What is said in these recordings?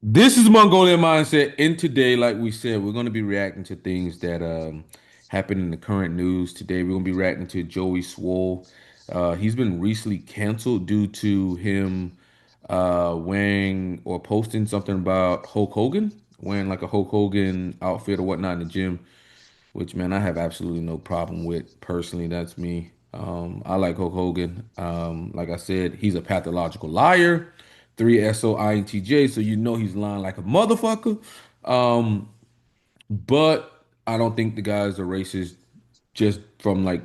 This is Mongolian Mindset, and today, like we said, we're going to be reacting to things that happen in the current news. Today, we're going to be reacting to Joey Swoll. He's been recently canceled due to him wearing or posting something about Hulk Hogan, wearing like a Hulk Hogan outfit or whatnot in the gym, which, man, I have absolutely no problem with personally. That's me. I like Hulk Hogan. Like I said, he's a pathological liar. 3SOINTJ, so you know he's lying like a motherfucker. Um, but I don't think the guys are racist just from like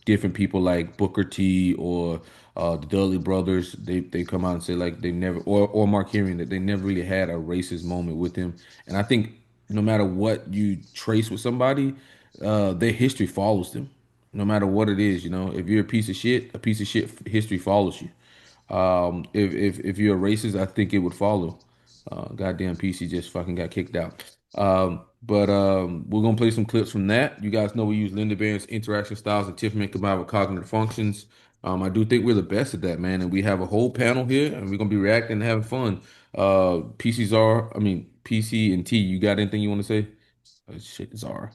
different people like Booker T or the Dudley brothers. They come out and say like they never or Mark Henry that they never really had a racist moment with him. And I think no matter what you trace with somebody, their history follows them. No matter what it is, if you're a piece of shit history follows you. If you're a racist, I think it would follow. Goddamn PC just fucking got kicked out. But we're gonna play some clips from that. You guys know we use Linda Berens Interaction Styles and Temperament combined with cognitive functions. I do think we're the best at that, man, and we have a whole panel here, and we're gonna be reacting and having fun. PC and T. You got anything you want to say? Shit, Zara.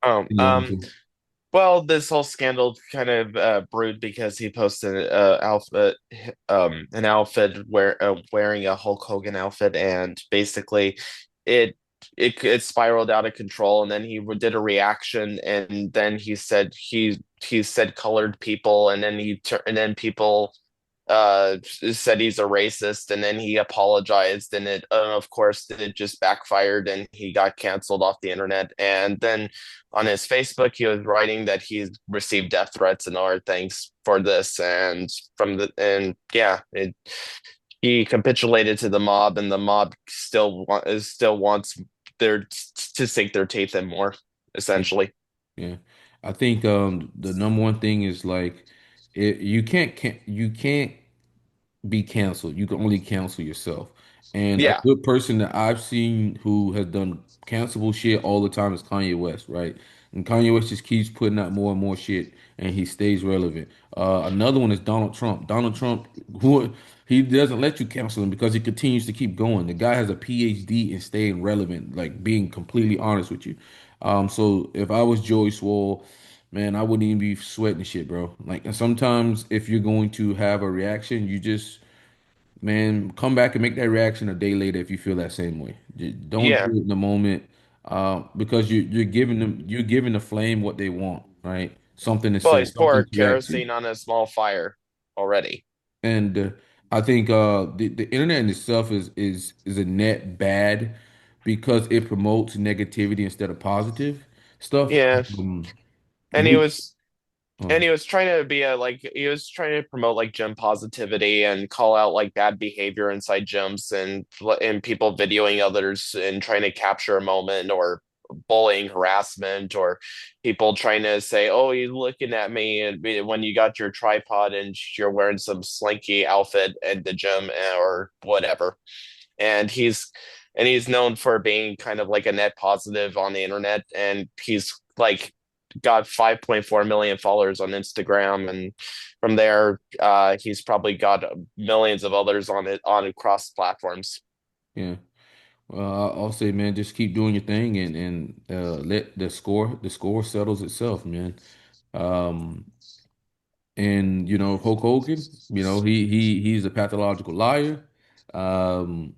Oh, You know what I'm saying? well, this whole scandal kind of brewed because he posted an outfit wearing a Hulk Hogan outfit, and basically, it it spiraled out of control. And then he did a reaction, and then he said colored people, and then and then people said he's a racist, and then he apologized, and of course it just backfired, and he got canceled off the internet. And then on his Facebook he was writing that he's received death threats and other things for this, and yeah, he capitulated to the mob, and the mob still wants their to sink their teeth in more, Yeah, essentially. yeah. I think the number one thing is like you can't be canceled. You can only cancel yourself. And a Yeah. good person that I've seen who has done cancelable shit all the time is Kanye West, right? And Kanye West just keeps putting out more and more shit, and he stays relevant. Another one is Donald Trump. Donald Trump, who he doesn't let you cancel him because he continues to keep going. The guy has a PhD in staying relevant, like being completely honest with you. So if I was Joey Swoll, man, I wouldn't even be sweating the shit, bro. Like, and sometimes if you're going to have a reaction, you just, man, come back and make that reaction a day later if you feel that same way. Don't Yeah. do it in the moment, because you're giving the flame what they want, right? Something to Well, say, he's something poured to react to. kerosene on a small fire already. And I think the internet in itself is a net bad because it promotes negativity instead of positive stuff. Yeah. And And he was and he was trying to be a like he was trying to promote like gym positivity and call out like bad behavior inside gyms, and people videoing others and trying to capture a moment, or bullying, harassment, or people trying to say, "Oh, you're looking at me," and when you got your tripod and you're wearing some slinky outfit at the gym, or whatever. And he's known for being kind of like a net positive on the internet, and he's like got 5.4 million followers on Instagram, and from there he's probably got millions of others on it on across platforms. yeah. Well, I'll say, man, just keep doing your thing and let the score settles itself, man. Um, and Hulk Hogan, he's a pathological liar. Um,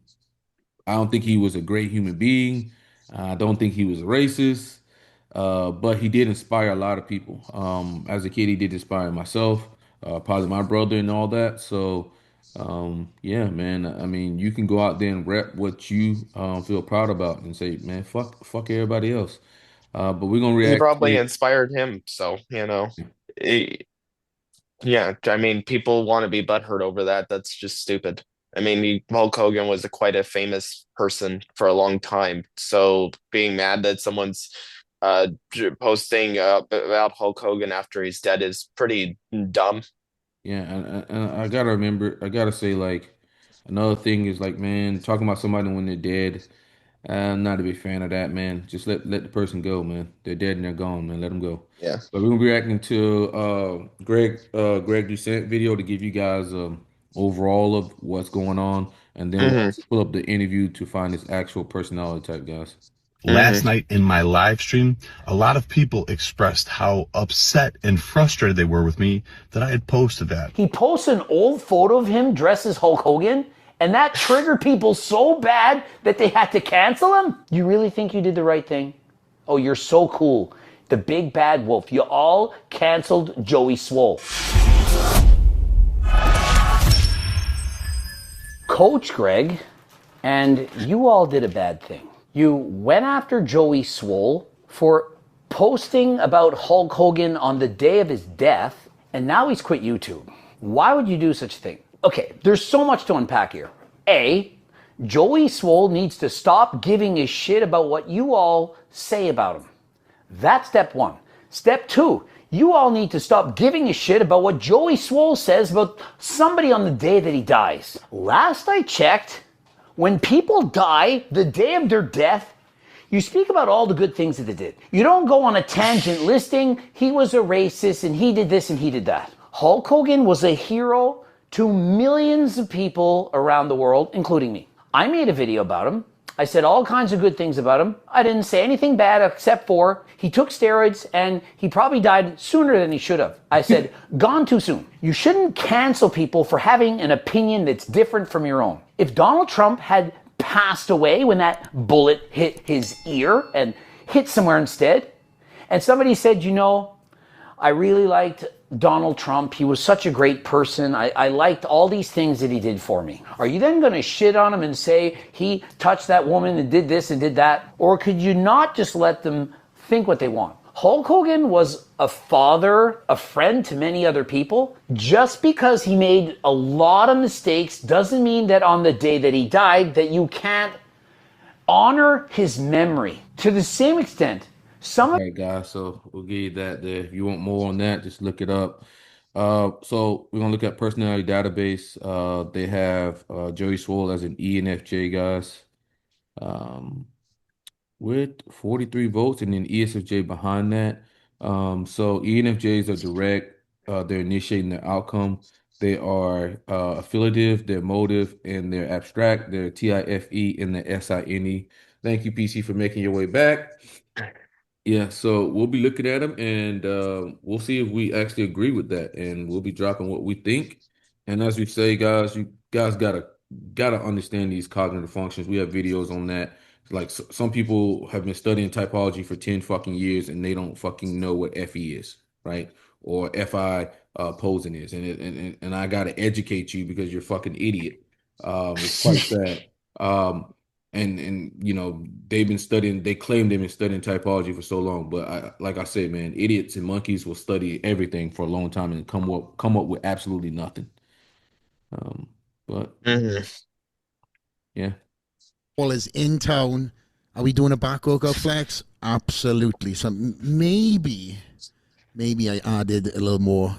I don't think he was a great human being. I don't think he was a racist. But he did inspire a lot of people. As a kid, he did inspire myself, probably my brother and all that. So, yeah, man. I mean, you can go out there and rep what you feel proud about and say, man, fuck everybody else. But we're gonna He react probably to. inspired him, so Eh, yeah, I mean, people want to be butthurt over that. That's just stupid. I mean, Hulk Hogan was quite a famous person for a long time. So being mad that someone's posting about Hulk Hogan after he's dead is pretty dumb. Yeah, and I gotta remember. I gotta say, like, another thing is like, man, talking about somebody when they're dead. I'm not a big fan of that, man. Just let the person go, man. They're dead and they're gone, man. Let them go. Yeah. But we're gonna be reacting to Greg Doucet video to give you guys overall of what's going on. and then we'll Hmm. actually pull up the interview to find his actual personality type, guys. Last night in my live stream, a lot of people expressed how upset and frustrated they were with me that I had posted that. He posts an old photo of him dressed as Hulk Hogan, and that triggered people so bad that they had to cancel him? You really think you did the right thing? Oh, you're so cool. The big bad wolf. You all canceled Joey Swoll. Coach Greg, and you all did a bad thing. You went after Joey Swoll for posting about Hulk Hogan on the day of his death, and now he's quit YouTube. Why would you do such a thing? Okay, there's so much to unpack here. A, Joey Swoll needs to stop giving a shit about what you all say about him. That's step one. Step two, you all need to stop giving a shit about what Joey Swoll says about somebody on the day that he dies. Last I checked, when people die the day of their death, you speak about all the good things that they did. You don't go on a tangent listing, he was a racist and he did this and he did that. Hulk Hogan was a hero to millions of people around the world, including me. I made a video about him. I said all kinds of good things about him. I didn't say anything bad except for he took steroids and he probably died sooner than he should have. I said, gone too soon. You shouldn't cancel people for having an opinion that's different from your own. If Donald Trump had passed away when that bullet hit his ear and hit somewhere instead, and somebody said, you know, I really liked Donald Trump. He was such a great person. I liked all these things that he did for me. Are you then going to shit on him and say he touched that woman and did this and did that? Or could you not just let them think what they want? Hulk Hogan was a father, a friend to many other people. Just because he made a lot of mistakes doesn't mean that on the day that he died that you can't honor his memory. To the same extent, some All right, guys. So we'll give you that there. If you want more on that, just look it up. So we're gonna look at personality database. They have Joey Swoll as an ENFJ, guys. Um, with 43 votes, and then ESFJ behind that. So ENFJs are direct, they're initiating the outcome. They are affiliative, they're emotive, and they're abstract. They're TIFE and the SINE. Thank you, PC, for making your way back. Yeah, so we'll be looking at them and we'll see if we actually agree with that, and we'll be dropping what we think. And as we say, guys, you guys gotta understand these cognitive functions. We have videos on that. Like some people have been studying typology for 10 fucking years and they don't fucking know what FE is, right? Or FI posing is. And I gotta educate you because you're a fucking idiot. It's quite sad. And you know they claim they've been studying typology for so long, but like I said, man, idiots and monkeys will study everything for a long time and come up with absolutely nothing. But Hmm. yeah. All is in town. Are we doing a back workout flex? Absolutely. So maybe I added a little more,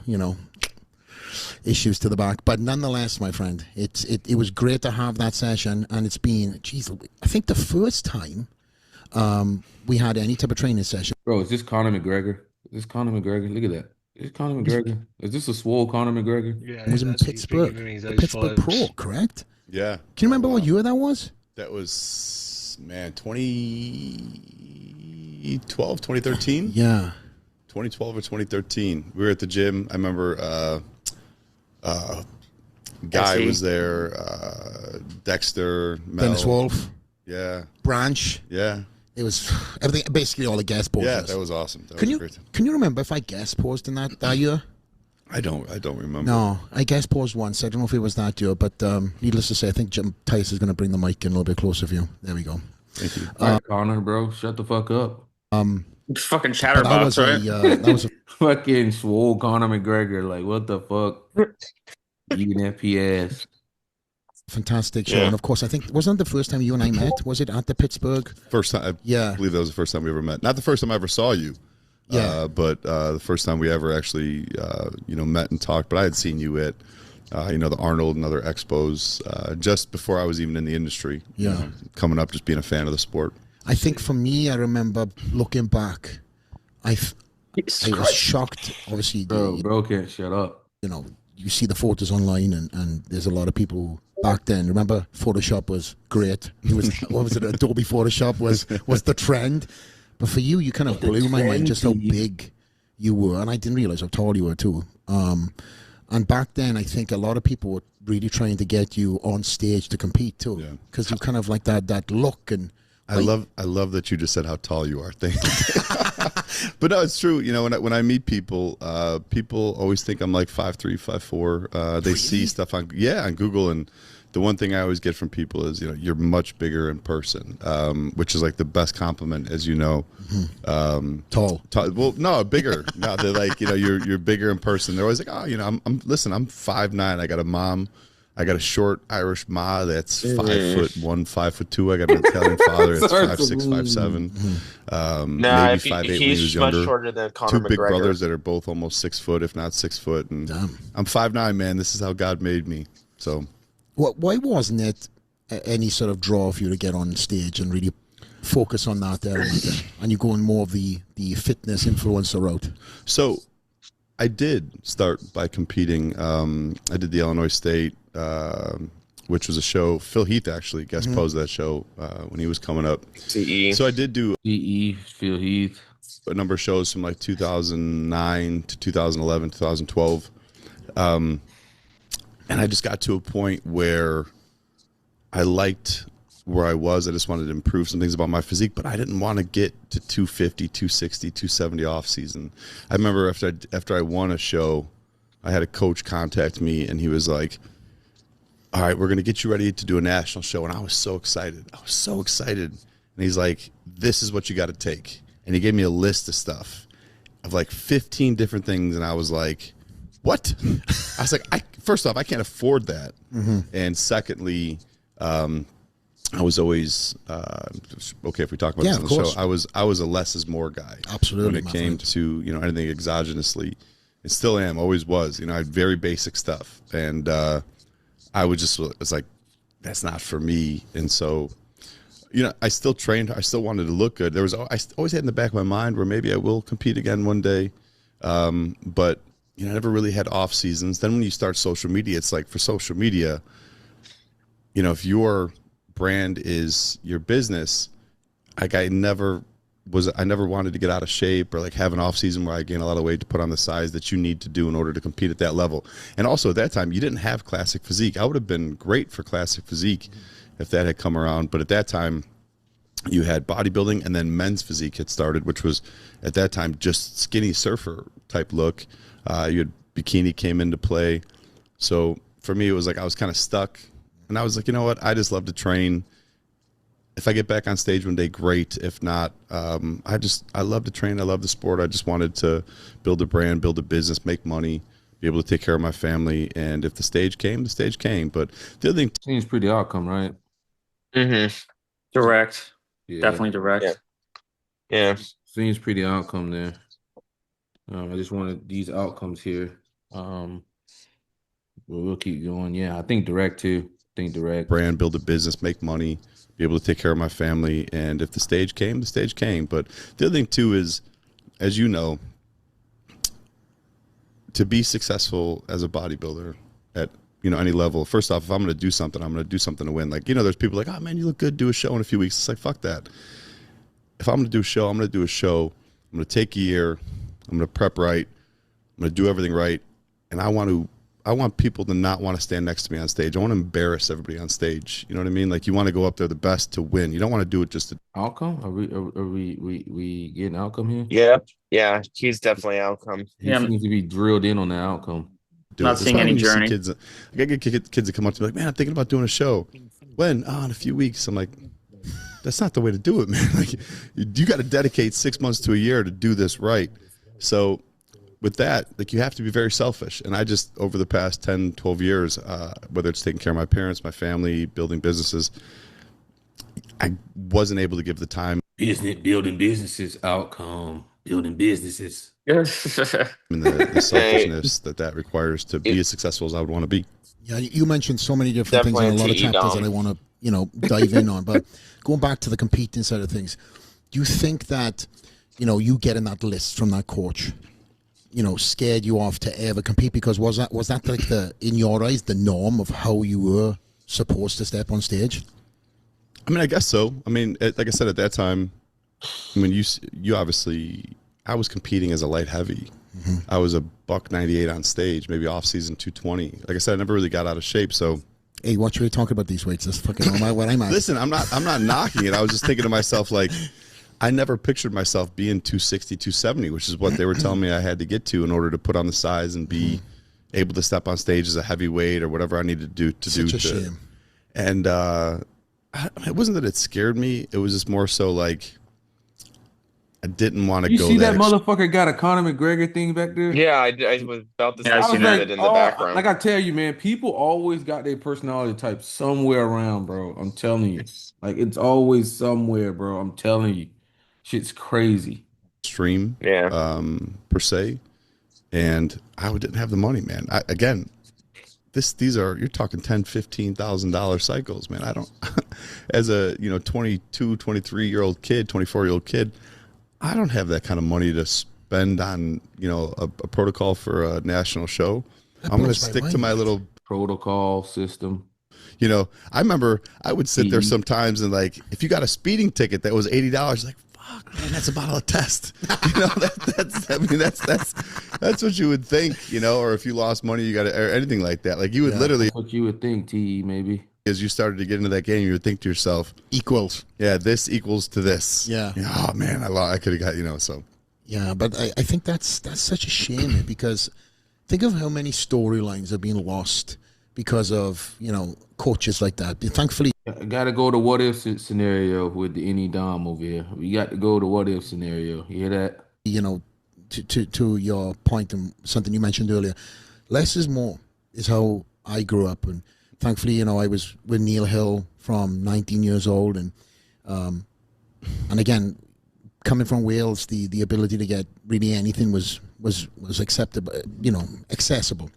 issues to the back. But nonetheless, my friend, it was great to have that session, and it's been, geez, I think the first time we had any type of training session. Bro, is this Conor McGregor? Is this Conor McGregor? Look at that. Is this Conor McGregor? Is this a swole Conor McGregor? Yeah, It was in that's what he's been Pittsburgh, giving me, the those Pittsburgh Pro, vibes. correct? Yeah. Can you remember what year that was? That was, man, 2012, 2013? Yeah. 2012 or 2013. We were at the gym. I remember Guy see. was there, Dexter, Mel. Dennis Wolf, Yeah. Branch. Yeah. It was everything, basically all the guest poses. Yeah, that was awesome. That Can was you great. can you remember if I guest posed in that year? I don't remember. No, I guest posed once. I don't know if it was that year, but needless to say, I think Jim Tice is going to bring the mic in a little bit closer for you. There we go. Thank you. All right, Conor, bro, shut the fuck up. Fucking But chatterbox, right? that was a Fucking swole Conor McGregor. Like, what the fuck? Eating FPS. fantastic show, Yeah. and of course, I think wasn't that the first time you and I met? Was it at the Pittsburgh? First time, I Yeah. believe that was the first time we ever met. Not the first time I ever saw you. Yeah. But the first time we ever actually, met and talked. But I had seen you at, the Arnold and other expos just before I was even in the industry. Yeah. Coming up, just being a fan of the sport. I think for me, I remember looking back, I was shocked. Obviously, Bro can't shut up. you see the photos online, and there's a lot of people who back then. Remember, Photoshop was great. It was what was it? Adobe Photoshop was the trend. But for you, you kind of blew my mind just how big you were, and I didn't realize how tall you were too. And back then, I think a lot of people were really trying to get you on stage to compete too, because you kind of like that look and. I love that you just said how tall you are. Thank you. But no, it's true. You know, when I meet people, people always think I'm like 5'3", 5'4". They see stuff on Google, and the one thing I always get from people is, you know, you're much bigger in person, which is like the best compliment, as you know. Tall. Well, no, bigger. No, they're like, you know, you're bigger in person. They're always like, oh, you know, I'm 5'9". I got a mom. I got a short Irish ma that's 5'1", 5'2". I got an Italian father that's 5'6", 5'7". Maybe 5'8" when he was younger. Much shorter than Conor Two big McGregor. brothers that are both almost 6 foot, if not 6 foot. And I'm 5'9", man. This is how God made me. So, why wasn't it any sort of draw for you to get on stage and really focus on that element, and you going more of the fitness influencer route? So, I did start by competing. I did the Illinois State, which was a show. Phil Heath actually guest posed that show when he was coming up. CE. So I did do Phil Heath, a number of shows from like 2009 to 2011, 2012. And I just got to a point where I liked where I was. I just wanted to improve some things about my physique, but I didn't want to get to 250, 260, 270 off season. I remember after I won a show, I had a coach contact me, and he was like, all right, we're going to get you ready to do a national show. And I was so excited. And he's like, this is what you got to take. And he gave me a list of stuff of like 15 different things. And I was like, what? I was like, first off, I can't afford that. And secondly, I was always okay if we talk about this on the show. I was a less is more guy. Absolutely, when it came to, you know, anything exogenously. It still am, always was. You know, I had very basic stuff, and I would just, it's like, that's not for me. And so, you know, I still trained. I still wanted to look good. I always had in the back of my mind where maybe I will compete again one day, but you know, I never really had off seasons. Then when you start social media, it's like, for social media, you know, if your brand is your business, like I never wanted to get out of shape or like have an off season where I gain a lot of weight to put on the size that you need to do in order to compete at that level. And also at that time, you didn't have classic physique. I would have been great for classic physique if that had come around. But at that time, you had bodybuilding, and then men's physique had started, which was at that time just skinny surfer type look. You had bikini came into play. So for me, it was like I was kind of stuck. And I was like, you know what? I just love to train. If I get back on stage one day, great. If not, I love to train. I love the sport. I just wanted to build a brand, build a business, make money, be able to take care of my family. And if the stage came, the stage came. But the other thing seems pretty outcome, right? Direct. Yeah. Definitely direct. Yeah. Seems pretty outcome there. I just wanted these outcomes here. We'll keep going. Yeah, I think direct too. Direct. Brand, build a business, make money, be able to take care of my family. And if the stage came, the stage came. But the other thing too is, as you know, to be successful as a bodybuilder at, you know, any level, first off, if I'm going to do something, I'm going to do something to win. Like, you know, there's people like, oh man, you look good, do a show in a few weeks. It's like, fuck that. If I'm going to do a show, I'm going to do a show. I'm going to take a year. I'm going to prep right. I'm going to do everything right. And I want people to not want to stand next to me on stage. I want to embarrass everybody on stage. You know what I mean? Like, you want to go up there the best to win. You don't want to do it just to outcome. Are we getting outcome here? Yep. Yeah, he's definitely outcome. He seems to be drilled in on the outcome. Not seeing any journey. Kids, I get kids that come up to me like, man, I'm thinking about doing a show. When? Oh, in a few weeks. I'm like, that's not the way to do it, man. Like, you got to dedicate 6 months to a year to do this right. So with that, like, you have to be very selfish. And I just, over the past 10, 12 years, whether it's taking care of my parents, my family, building businesses, I wasn't able to give the time. Building businesses, outcome, building businesses. And the selfishness that requires to be as successful as I would want to be. Yeah, you mentioned so many different things and a lot of chapters that I want to, you know, dive in on. But going back to the competing side of things, do you think that, you know, you getting that list from that coach, you know, scared you off to ever compete? Because was that like in your eyes, the norm of how you were supposed to step on stage? I mean, I guess so. I mean, like I said at that time, I mean, you obviously, I was competing as a light heavy. I was a buck 98 on stage, maybe off season 220. Like I said, I never really got out of shape. So, Hey, what should we talk about these weights? That's fucking what I'm at. listen, I'm not knocking it. I was just thinking to myself, like, I never pictured myself being 260, 270, which is what they were telling me I had to get to in order to put on the size and be able to step on stage as a heavyweight or whatever I needed to do Such a shame. And it wasn't that it scared me. It was just more so like I didn't want to You go see that that motherfucker got a Conor McGregor thing back there? Yeah, I was about to Yeah, I've say I was seen see that. like, it in the oh, background. like I tell you, man, people always got their personality type somewhere around, bro. I'm telling you. Like it's always somewhere, bro. I'm telling you. Shit's crazy. extreme Yeah. per se. And I didn't have the money, man. Again, these are, you're talking 10, $15,000 cycles, man. I don't, as a 22, 23-year-old kid, 24-year-old kid, I don't have that kind of money to spend on a protocol for a national show. I'm going to blows my stick to mind. my little. Protocol system. I remember I would sit there Mhm. sometimes and like, if you got a speeding ticket that was $80, like, fuck, man, that's a bottle of test. That's what you would think, or if you lost money, you got to, or anything like that. Like you would literally, That's what you would think, TE, maybe. as you started to get into that game, you would think to yourself, Equals. yeah, this equals to this. Yeah. Oh man, I could have got, so. Yeah, but I think that's such a shame, man, because think of how many storylines have been lost because of, coaches like that. Thankfully, I gotta go to what if scenario with the any Dom over here. We got to go to what if scenario. You hear that? to your point and something you mentioned earlier, less is more is how I grew up. And thankfully, I was with Neil Hill from 19 years old. And again, coming from Wales, the ability to get really anything was acceptable, accessible.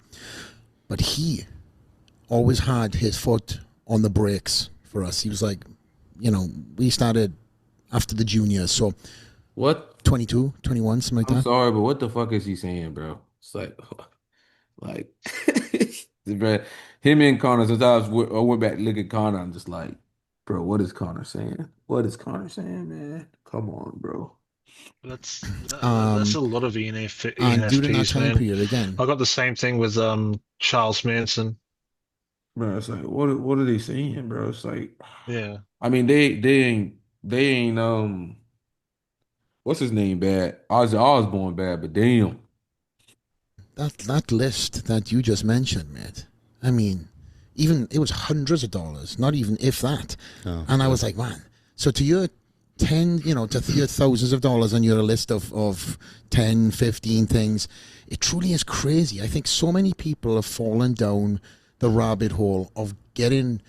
But he always had his foot on the brakes for us. He was like, we started after the juniors, so What? 22, 21, something like I'm that. sorry, but what the fuck is he saying, bro? It's like, bro, him and Connor. Since I went back to look at Connor, I'm just like, bro, what is Connor saying? What is Connor saying, man? Come on, bro. That's a lot of And during that ENFPs, time man. period, again, I got the same thing with Charles Manson. Bro, it's like, what are they saying, bro? It's like, Yeah. I mean, they ain't what's his name bad? Ozzy Osbourne bad, but damn. that list that you just mentioned, mate. I mean, even it was hundreds of dollars, not even if that. Oh, And I was like, man. So to your to your thousands of dollars on your list of 10, 15 things, it truly is crazy. I think so many people have fallen down the rabbit hole of getting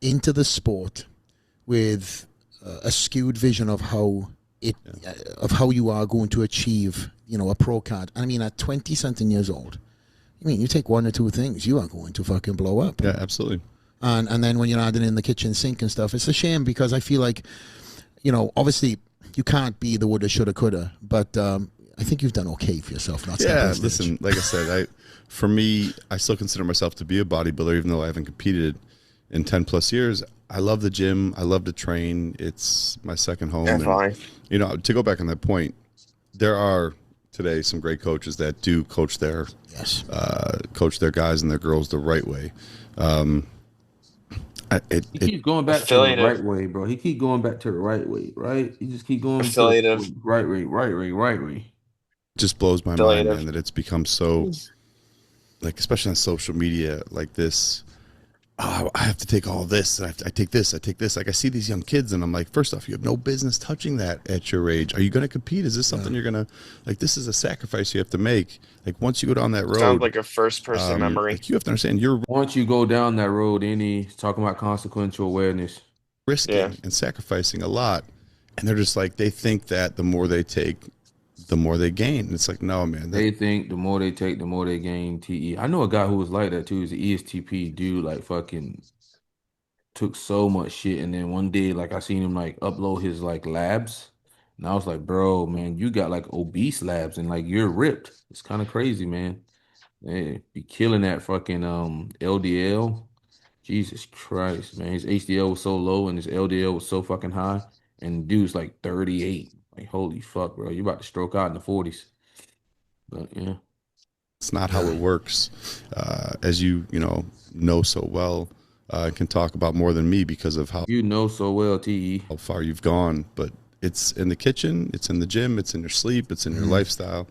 into the sport with a skewed vision of how of how you are going to achieve, a pro card. I mean, at 20 something years old, you take one or two things, you are going to fucking blow up. Yeah, absolutely. And then when you're adding in the kitchen sink and stuff, it's a shame because I feel like, obviously you can't be the woulda, shoulda, coulda, but I think you've done okay for yourself. Not Yeah, listen, like I said, for me, I still consider myself to be a bodybuilder, even though I haven't competed in 10 plus years. I love the gym. I love to train. It's my second home. FI. And, to go back on that point, there are today some great coaches that do coach their guys and their girls the right way. He keeps going back to the Affiliative. right way, bro. He keep going back to the right way, right? He just keep going to Affiliative. the right way, right way, right way. just blows my mind, Affiliative. man, that it's become so, like, especially on social media, like this. Oh, I have to take all this. I take this. I take this. Like I see these young kids, and I'm like, first off, you have no business touching that at your age. Are you going to compete? Is this something you're going to like? This is a sacrifice you have to make. Like once you go down that road, Sounds like a first-person memory. like you have to understand you're Once you go down that road, talking about consequential awareness. risking Yeah. and sacrificing a lot, and they're just like they think that the more they take, the more they gain. And it's like, no, man. They think the more they take, the more they gain. TE. I know a guy who was like that too. He's an ESTP dude. Like fucking took so much shit, and then one day, like I seen him like upload his like labs, and I was like, bro, man, you got like obese labs, and like you're ripped. It's kind of crazy, man. They be killing that fucking LDL, Jesus Christ, man. His HDL was so low and his LDL was so fucking high. And dude's like 38. Like, holy fuck, bro. You about to stroke out in the 40s. But yeah. It's not how it works. As know so well, can talk about more than me because of how you know so well, TE. How far you've gone. But it's in the kitchen, it's in the gym, it's in your sleep, it's in your lifestyle.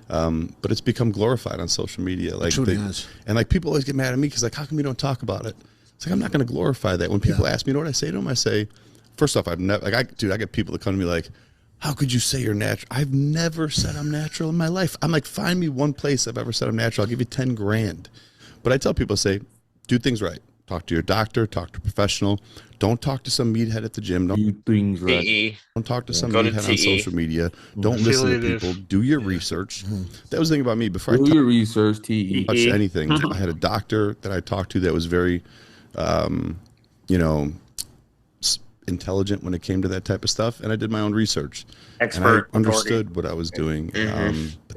But it's become glorified on social media. Like, and like people always get mad at me because like, how come you don't talk about it? It's like, I'm not going to glorify that. When people ask me, you know what I say to them? I say, first off, I've never, like, I get people that come to me like, how could you say you're natural? I've never said I'm natural in my life. I'm like, find me one place I've ever said I'm natural. I'll give you 10 grand. But I tell people, say, do things right. Talk to your doctor, talk to a professional. Don't talk to some meathead at the gym. Don't do things right. Don't talk to some meathead on social media. Don't listen to people. Do your research. That was the thing about me. Before do your research, TE. Touch anything. I had a doctor that I talked to that was very, intelligent when it came to that type of stuff, and I did my own research. Expert, and I understood what I was doing.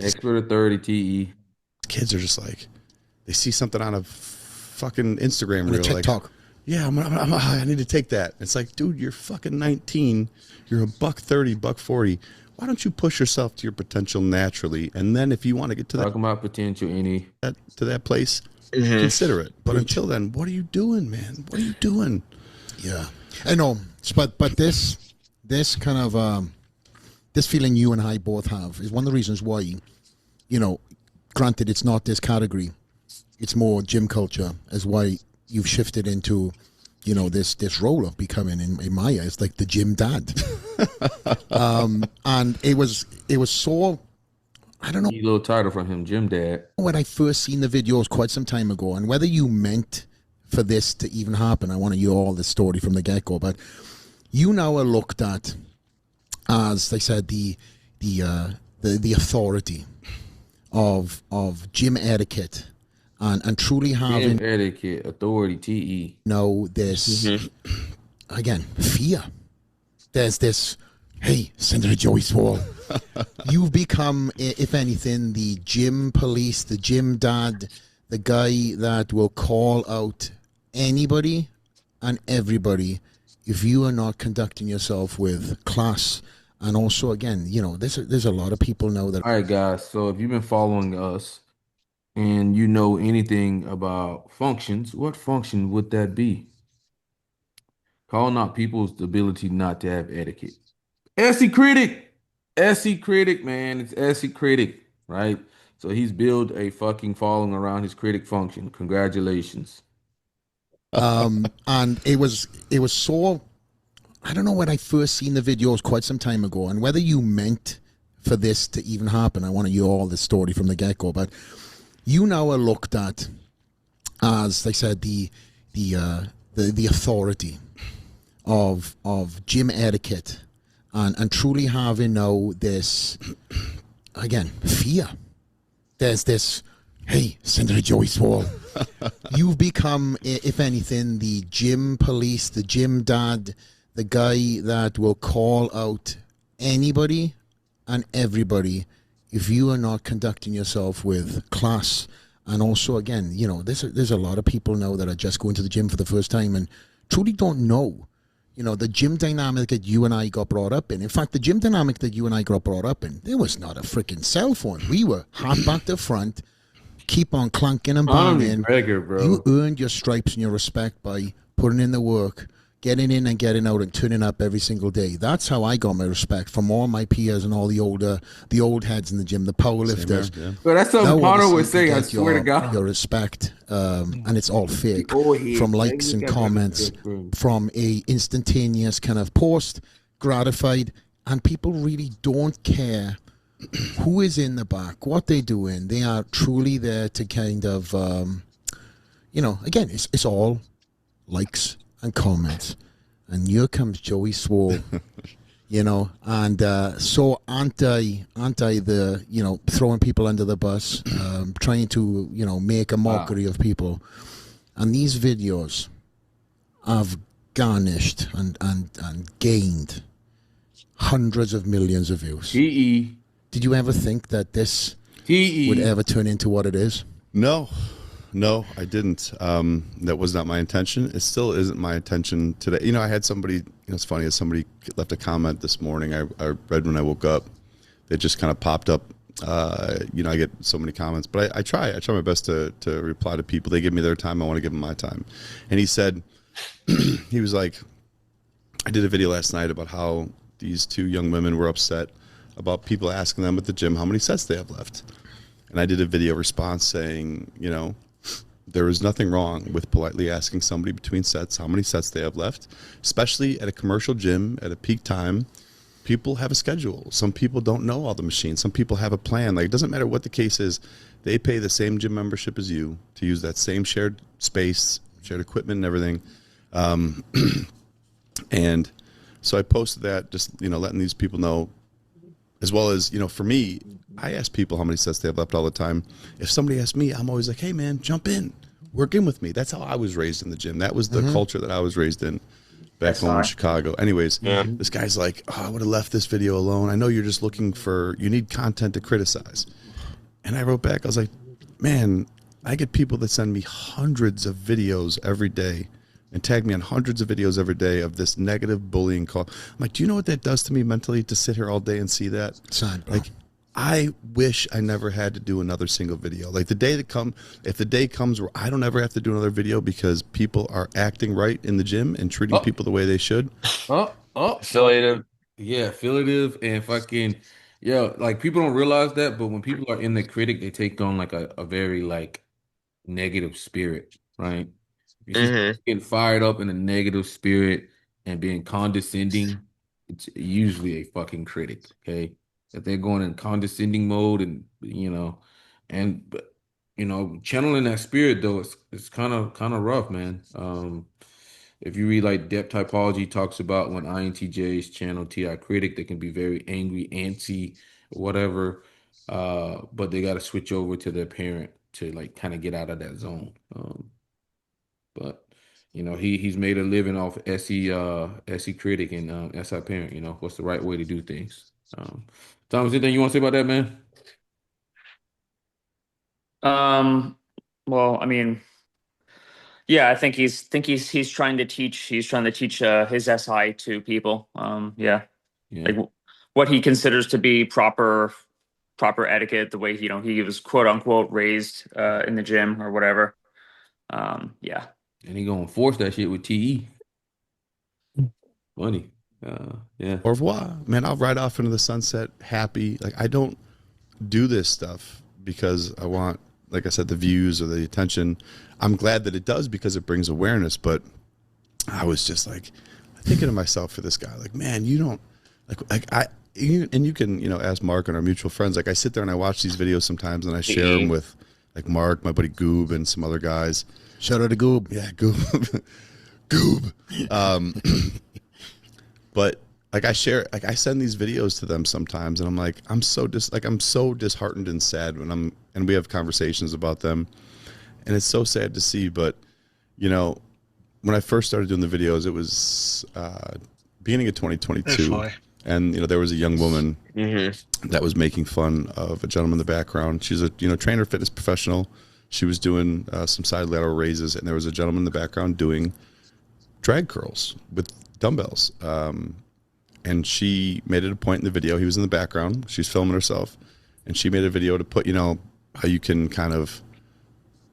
Expert authority, TE. Kids are just like, they see something on a fucking Instagram reel, TikTok. like, yeah, I need to take that. It's like, dude, you're fucking 19. You're $130, $140. Why don't you push yourself to your potential naturally? And then if you want to get to talking about potential, to that place, consider it. But until then, what are you doing, man? What are you doing? Yeah, I know. But this kind of this feeling you and I both have is one of the reasons why, granted it's not this category, it's more gym culture, is why you've shifted into, this role of becoming, in my eyes, like the gym dad. And it was so, I don't know. A little title from him, gym dad. When I first seen the videos quite some time ago, and whether you meant for this to even happen, I want to hear all the story from the get-go, but you now are looked at as, they said, the authority of gym etiquette and truly having gym etiquette authority, TE. This again, fear. There's this, hey, Senator Joey Swoll. You've become, if anything, the gym police, the gym dad, the guy that will call out anybody and everybody if you are not conducting yourself with class. And also, again, there's a lot of people now that... All right, guys, so if you've been following us and you know anything about functions, what function would that be? Calling out people's ability not to have etiquette. SC Critic, man, it's SC Critic, right? So he's built a fucking following around his critic function. Congratulations. And it was so, I don't know, when I first seen the videos quite some time ago, and whether you meant for this to even happen, I want to hear all the story from the get-go, but you now are looked at as, they said, the authority of gym etiquette and truly having now this, again, fear. There's this, hey, Senator Joey Swoll. You've become, if anything, the gym police, the gym dad, the guy that will call out anybody and everybody if you are not conducting yourself with class. And also, again, there's a lot of people now that are just going to the gym for the first time and truly don't know, the gym dynamic that you and I got brought up in. In fact, the gym dynamic that you and I got brought up in, there was not a freaking cell phone. We were hot back to front, keep on clunking and banging. You earned your stripes and your respect by putting in the work, getting in and getting out and turning up every single day. That's how I got my respect from all my peers and all the old heads in the gym, the power lifters. But that's something Connor was saying, I swear to God. Your respect, and it's all fake, from likes and comments, from a instantaneous kind of post, gratified, and people really don't care who is in the back, what they're doing. They are truly there to kind of, again, it's all likes and comments. And here comes Joey Swoll, and so anti the, throwing people under the bus, trying to, make a mockery of people. And these videos have garnished and gained hundreds of millions of views. TE. Did you ever think that this would ever turn into what it is? No, No, I didn't. That was not my intention. It still isn't my intention today. You know, I had somebody, you know, it's funny, as somebody left a comment this morning, I read when I woke up, it just kind of popped up. You know, I get so many comments, but I try my best to reply to people. They give me their time. I want to give them my time. And he said, he was like, I did a video last night about how these two young women were upset about people asking them at the gym how many sets they have left. And I did a video response saying, you know, there is nothing wrong with politely asking somebody between sets how many sets they have left, especially at a commercial gym at a peak time. People have a schedule. Some people don't know all the machines. Some people have a plan. Like, it doesn't matter what the case is. They pay the same gym membership as you to use that same shared space, shared equipment and everything. And so I posted that, just, you know, letting these people know, as well as, you know, for me, I ask people how many sets they have left all the time. If somebody asks me, I'm always like, hey, man, jump in. Work in with me. That's how I was raised in the gym. That was the culture that I was raised in back home in Chicago. Anyways, this guy's like, oh, I would have left this video alone. I know you're just looking for, you need content to criticize. And I wrote back, I was like, man, I get people that send me hundreds of videos every day and tag me on hundreds of videos every day of this negative bullying call. I'm like, do you know what that does to me mentally to sit here all day and see that? Sad, bro. Like, I wish I never had to do another single video. Like, the day that if the day comes where I don't ever have to do another video because people are acting right in the gym and treating people the way they should. Affiliative. Yeah, affiliative and fucking, yeah, like people don't realize that, but when people are in the critic, they take on like a very like negative spirit, right? If you see someone getting fired up in a negative spirit and being condescending, it's usually a fucking critic, okay? If they're going in condescending mode and but channeling that spirit though, it's kind of rough, man. If you read like depth typology talks about when INTJs channel TI critic, they can be very angry, antsy, whatever. But they got to switch over to their parent to like kind of get out of that zone. But he's made a living off SE critic and SI parent. What's the right way to do things? Thomas, anything you want to say about that, man? Well, I mean, yeah, I think he's trying to teach his SI to people. Yeah. Like what he considers to be proper etiquette, the way he was quote unquote raised in the gym or whatever. Yeah. And he gonna force that shit with TE. Funny. Yeah. Au revoir, man. I'll ride off into the sunset happy. Like, I don't do this stuff because I want, like I said, the views or the attention. I'm glad that it does because it brings awareness. But I was just like thinking to myself for this guy, like, man, you don't you can ask Mark and our mutual friends. Like, I sit there and I watch these videos sometimes and I share them with like Mark, my buddy Goob, and some other guys. Shout out to Goob. Yeah, Goob. Goob. But like I send these videos to them sometimes, and I'm like, I'm so disheartened and sad and we have conversations about them, and it's so sad to see. But when I first started doing the videos, it was beginning of 2022, and there was a young woman that was making fun of a gentleman in the background. She's a trainer, fitness professional. She was doing some side lateral raises, and there was a gentleman in the background doing drag curls with dumbbells. And she made it a point in the video. He was in the background. She's filming herself. And she made a video to put, how you can kind of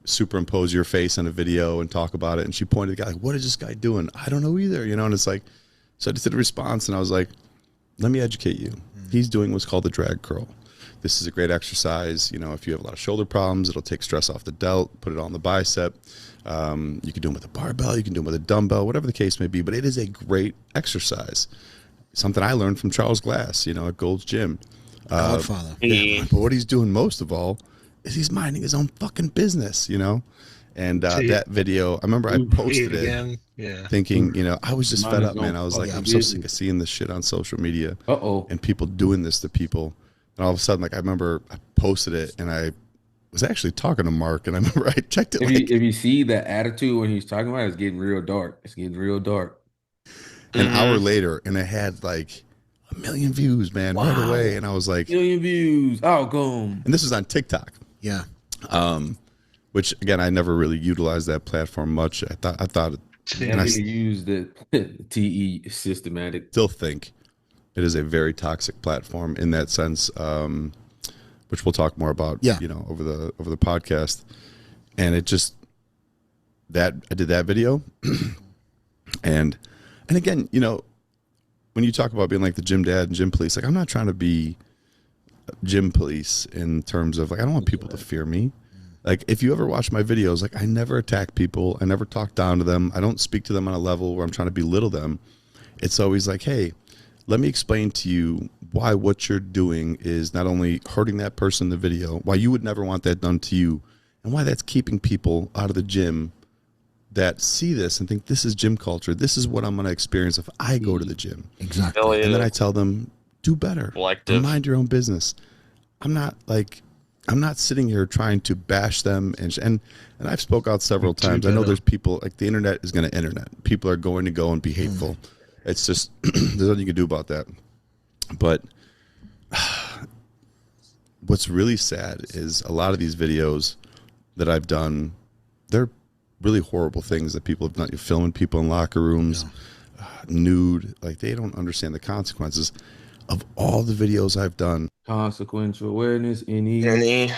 superimpose your face on a video and talk about it. And she pointed at the guy, like, what is this guy doing? I don't know either, And it's like, so I just did a response, and I was like, let me educate you. He's doing what's called the drag curl. This is a great exercise. If you have a lot of shoulder problems, it'll take stress off the delt, put it on the bicep. You can do them with a barbell, you can do them with a dumbbell, whatever the case may be, but it is a great exercise. Something I learned from Charles Glass, at Gold's Gym. Godfather. Yeah, but what he's doing most of all is he's minding his own fucking business, And that video, I remember I posted it thinking, I was just fed up, man. I was like, I'm so sick of seeing this shit on social media and people doing this to people. And all of a sudden, like, I remember I posted it and I was actually talking to Mark, and I remember I checked it. If you see that attitude when he's talking about it, it's getting real dark. It's getting real dark. An hour later, and it had like 1 million views, man, right away. And I was like, 1 million views. Outcome. And this was on TikTok. Yeah. which again, I never really utilized that platform much. I thought, and I Never use the TE systematic. still think it is a very toxic platform in that sense, which we'll talk more about, Yeah. over the podcast. And it just I did that video, and again, when you talk about being like the gym dad and gym police, like I'm not trying to be gym police in terms of like I don't want people to fear me. Like if you ever watch my videos, like I never attack people, I never talk down to them, I don't speak to them on a level where I'm trying to belittle them. It's always like, hey, let me explain to you why what you're doing is not only hurting that person in the video, why you would never want that done to you, and why that's keeping people out of the gym that see this and think this is gym culture. This is what I'm going to experience if I go to the gym. Exactly. And then I tell them, do better. Collective. Mind your own business. I'm not sitting here trying to bash them. And I've spoke out several times. I know there's people, like the internet is going to internet. People are going to go and be hateful. It's just, there's nothing you can do about that. But what's really sad is a lot of these videos that I've done, they're really horrible things that people have done. You're filming people in locker rooms, nude. Like they don't understand the consequences of all the videos I've done. Consequential awareness, any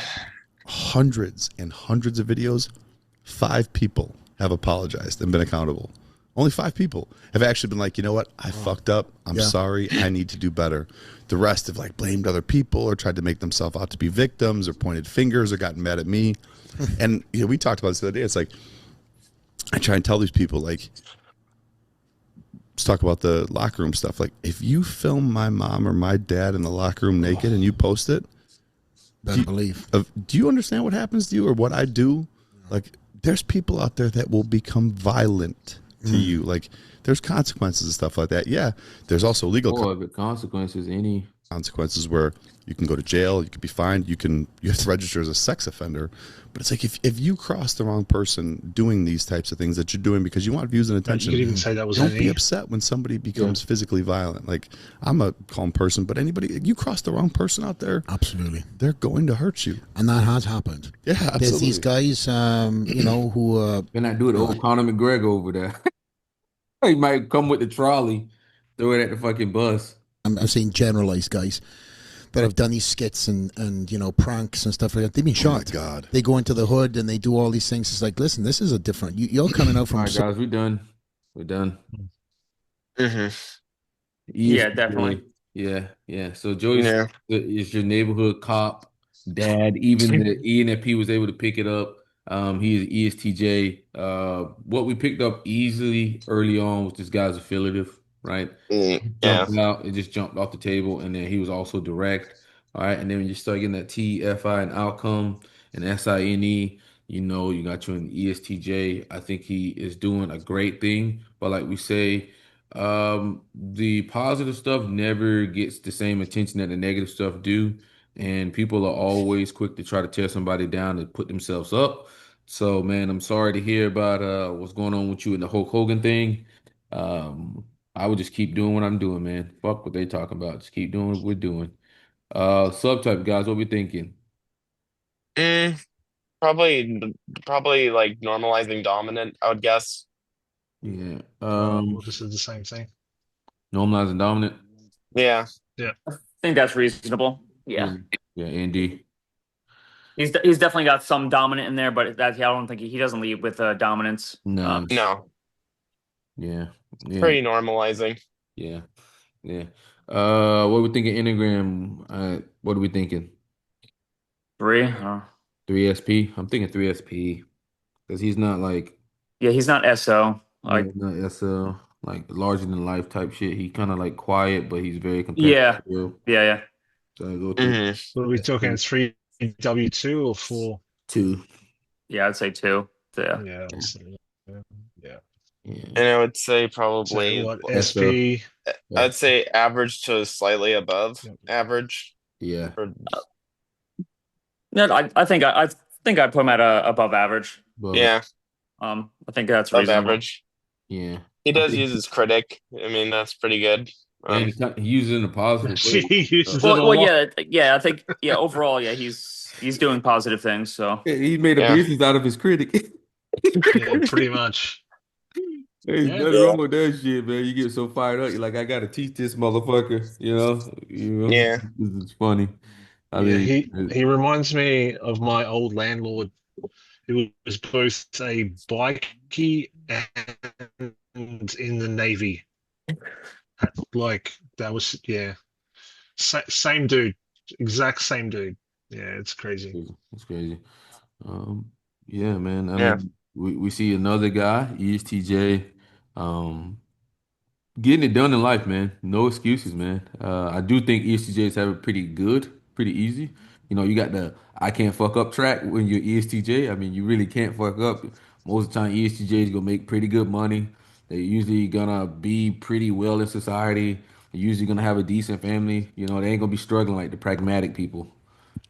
Hundreds and hundreds of videos. 5 people have apologized and been accountable. Only 5 people have actually been like, you know what? I fucked up. I'm sorry. I need to do better. The rest have like blamed other people or tried to make themselves out to be victims or pointed fingers or gotten mad at me. And we talked about this the other day. It's like, I try and tell these people, like, let's talk about the locker room stuff. Like, if you film my mom or my dad in the locker room naked and you post it, do you understand what happens to you or what I do? Like, there's people out there that will become violent to you. Like, there's consequences and stuff like that. Yeah, there's also legal consequences. Consequences where you can go to jail, you could be fined, you have to register as a sex offender. But it's like if you cross the wrong person doing these types of things that you're doing because you want views and attention, you could even say that was don't be upset when somebody becomes physically violent. Like I'm a calm person, but you cross the wrong person out there, absolutely, they're going to hurt you, and that has happened. Yeah, absolutely. There's these guys, who can I do it? Old Conor McGregor over there. He might come with the trolley, throw it at the fucking bus. I'm saying generalized guys that have done these skits and pranks and stuff like that. They've been shot. Oh my God. They go into the hood and they do all these things. It's like, listen, this is a different. You're coming out from. All right, guys, we're done. Mm-hmm. Yeah, definitely. Yeah. So Joey is your neighborhood cop, dad. Even the ENFP was able to pick it up. He is ESTJ. What we picked up easily early on was this guy's affiliative, right? Jumped out, it just jumped off the table, and then he was also direct. All right, and then when you start getting that TFI and outcome and SINE, you got you an ESTJ. I think he is doing a great thing, but like we say, the positive stuff never gets the same attention that the negative stuff do, and people are always quick to try to tear somebody down and put themselves up. So, man, I'm sorry to hear about what's going on with you and the Hulk Hogan thing. I would just keep doing what I'm doing, man. Fuck what they talking about. Just keep doing what we're doing. Subtype guys, what we thinking? Probably like normalizing dominant, I would guess. Yeah. Well, this is the same thing. Normalizing dominant. Yeah. I think that's reasonable. Yeah. Yeah, Andy. He's definitely got some dominant in there, but I don't think he doesn't lead with dominance. No. Yeah. Pretty normalizing. Yeah. What are we thinking Enneagram? What are we thinking? 3. 3SP. I'm thinking 3SP because he's not like. Yeah, he's not SO. Like not SO, like larger than life type shit. He kind of like quiet, but he's very competitive. Yeah. So I go to. What are we talking? 3W2 or 4? 2. Yeah, I'd say 2. Yeah. And I would say probably SP. I'd say average to slightly above average. Yeah. I think I'd put him at above average. Yeah. I think that's above reasonable. average. Yeah. He does use his critic. I mean, that's pretty good. And he uses it in a positive way. Well, yeah. I think overall, he's he's doing positive things. So He made a Yeah. business out of his critic. Yeah, pretty much. There's Yeah. nothing wrong with that shit, man. You get so fired up, you're like, I gotta teach this motherfucker. Yeah. This is funny. I Yeah, mean, he reminds me of my old landlord who was both a bikie and in the Navy. Like that was yeah, same dude, exact same dude. Yeah, it's crazy. it's crazy. Um, yeah, man. I Yeah. mean, we see another guy, ESTJ, um, getting it done in life, man. No excuses, man. I do think ESTJs have it pretty good, pretty easy. You got the I can't fuck up track when you're ESTJ. I mean, you really can't fuck up. Most of the time, ESTJs gonna make pretty good money. They're usually gonna be pretty well in society. They're usually gonna have a decent family. They ain't gonna be struggling like the pragmatic people.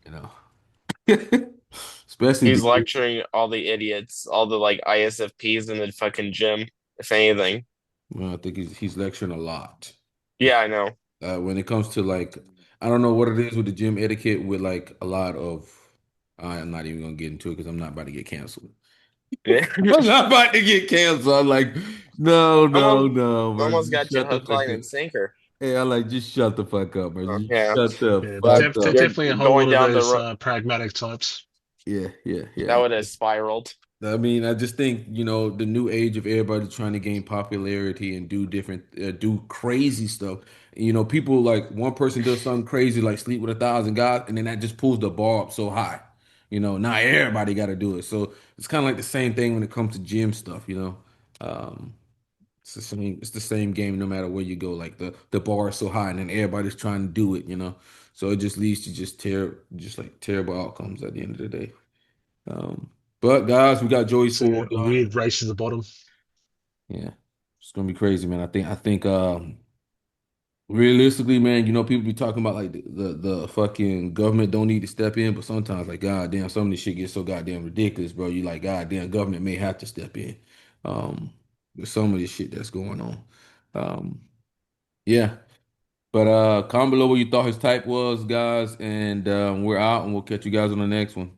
You know. Especially He's the lecturing all the idiots, all the like ISFPs in the fucking gym, if anything. well, I think he's lecturing a lot. Yeah, I know. When it comes to like, I don't know what it is with the gym etiquette with like a lot of. I'm not even gonna get into it because I'm not about to get canceled. Yeah. I'm not about to get canceled. I'm like, no, no, Almost no, bro. almost Just got you shut the hook, fuck line, up. and sinker. Hey, I like just shut the fuck up, bro. Just Yeah. shut the Yeah, fuck up. You're definitely a whole going lot of down the those road pragmatic types. Yeah, yeah, that yeah. would have spiraled. I mean, I just think, the new age of everybody trying to gain popularity and do crazy stuff. People like one person does something crazy like sleep with 1,000 guys, and then that just pulls the bar up so high. Now everybody got to do it. So it's kind of like the same thing when it comes to gym stuff. Um, it's the same game no matter where you go. Like the bar is so high, and then everybody's trying to do it. So it just leads to just like terrible outcomes at the end of the day. Um, but guys, we got Joey It's Swoll a done. weird race to the bottom. Yeah, it's gonna be crazy, man. I think realistically, man, people be talking about like the fucking government don't need to step in, but sometimes like goddamn, some of this shit gets so goddamn ridiculous, bro. You like goddamn government may have to step in. Um, with some of this shit that's going on. Um, yeah. But comment below what you thought his type was, guys, and we're out and we'll catch you guys on the next one.